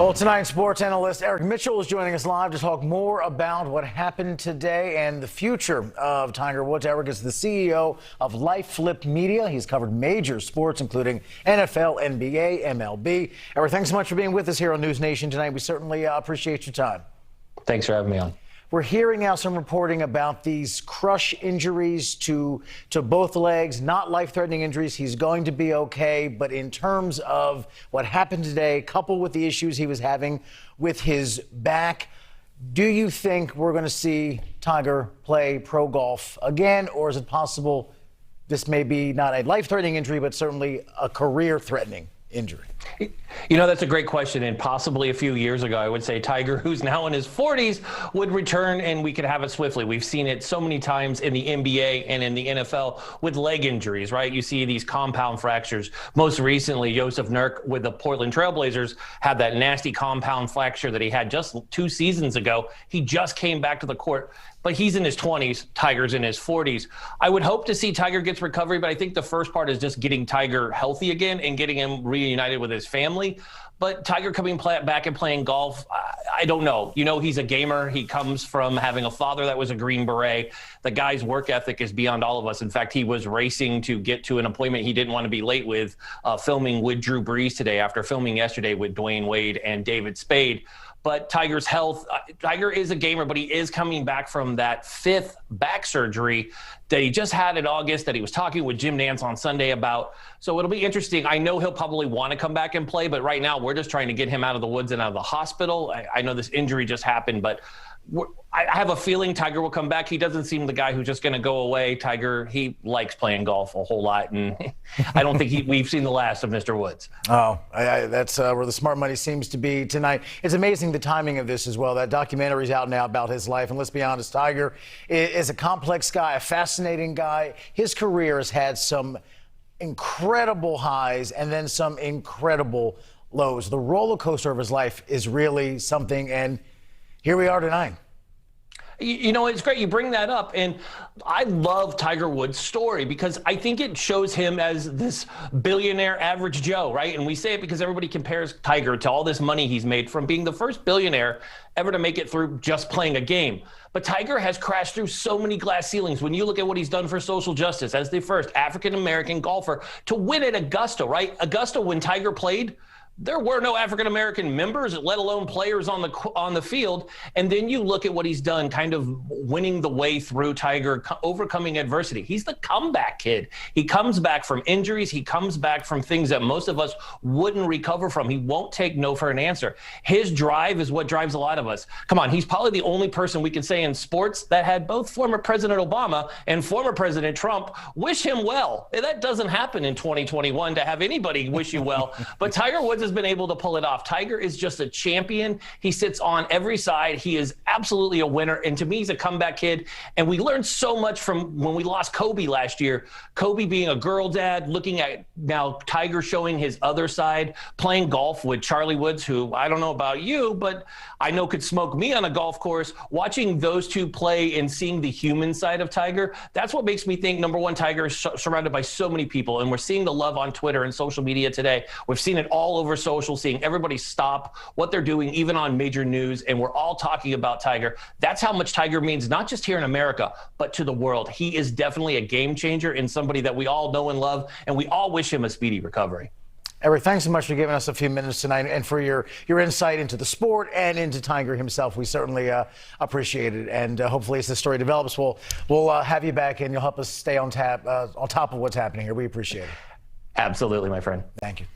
Well, tonight, sports analyst Eric Mitchell is joining us live to talk more about what happened today and the future of Tiger Woods. Eric is the CEO of Life Flip Media. He's covered major sports, including NFL, NBA, MLB. Eric, thanks so much for being with us here on NewsNation tonight. We certainly appreciate your time. Thanks for having me on. We're hearing now some reporting about these crush injuries to both legs, not life-threatening injuries. He's going to be okay. But in terms of what happened today, coupled with the issues he was having with his back, do you think we're going to see Tiger play pro golf again? Or is it possible this may be not a life-threatening injury, but certainly a career-threatening injury? You know, that's a great question. And possibly a few years ago, I would say Tiger, who's now in his 40s, would return and we could have it swiftly. We've seen it so many times in the NBA and in the NFL with leg injuries, right? You see these compound fractures. Most recently, Joseph Nurk with the Portland Trailblazers had that nasty compound fracture that he had just 2 seasons ago. He just came back to the court. But he's in his 20s, Tiger's in his 40s. I would hope to see Tiger gets recovery, but I think the first part is just getting Tiger healthy again and getting him reunited with his family. But Tiger coming back and playing golf, I don't know. You know, he's a gamer. He comes from having a father that was a Green Beret. The guy's work ethic is beyond all of us. In fact, he was racing to get to an appointment he didn't want to be late with, filming with Drew Brees today after filming yesterday with Dwayne Wade and David Spade. But Tiger's health, Tiger is a gamer, but he is coming back from that 5th back surgery that he just had in August that he was talking with Jim Nantz on Sunday about. So it'll be interesting. I know he'll probably want to come back and play, but right now we're just trying to get him out of the woods and out of the hospital. I know this injury just happened, but I have a feeling Tiger will come back. He doesn't seem the guy who's just going to go away. Tiger, he likes playing golf a whole lot, and I don't think we've seen the last of Mr. Woods. Oh, that's where the smart money seems to be tonight. It's amazing the timing of this as well. That documentary's out now about his life, and let's be honest, Tiger is a complex guy, a fascinating guy. His career has had some incredible highs and then some incredible lows. The roller coaster of his life is really something, and here we are tonight. You know, it's great you bring that up. And I love Tiger Woods' story because I think it shows him as this billionaire average Joe, right? And we say it because everybody compares Tiger to all this money he's made from being the first billionaire ever to make it through just playing a game. But Tiger has crashed through so many glass ceilings. When you look at what he's done for social justice as the first African-American golfer to win at Augusta, right? Augusta, when Tiger played, there were no African-American members, let alone players on the field. And then you look at what he's done, kind of winning the way through, Tiger, overcoming adversity. He's the comeback kid. He comes back from injuries. He comes back from things that most of us wouldn't recover from. He won't take no for an answer. His drive is what drives a lot of us. Come on, he's probably the only person we can say in sports that had both former President Obama and former President Trump wish him well. That doesn't happen in 2021 to have anybody wish you well. But Tiger Woods has been able to pull it off. Tiger is just a champion. He sits on every side. He is absolutely a winner. And to me, he's a comeback kid. And we learned so much from when we lost Kobe last year. Kobe being a girl dad, looking at now Tiger showing his other side, playing golf with Charlie Woods, who I don't know about you, but I know could smoke me on a golf course. Watching those two play and seeing the human side of Tiger, that's what makes me think, number one, Tiger is surrounded by so many people. And we're seeing the love on Twitter and social media today. We've seen it all over social, seeing everybody stop what they're doing, even on major news. And we're all talking about Tiger. That's how much Tiger means, not just here in America, but to the world. He is definitely a game changer and somebody that we all know and love, and we all wish him a speedy recovery. Eric, thanks so much for giving us a few minutes tonight and for your insight into the sport and into Tiger himself. We certainly appreciate it. And hopefully as the story develops, we'll have you back and you'll help us stay on top of what's happening here. We appreciate it. Absolutely, my friend. Thank you.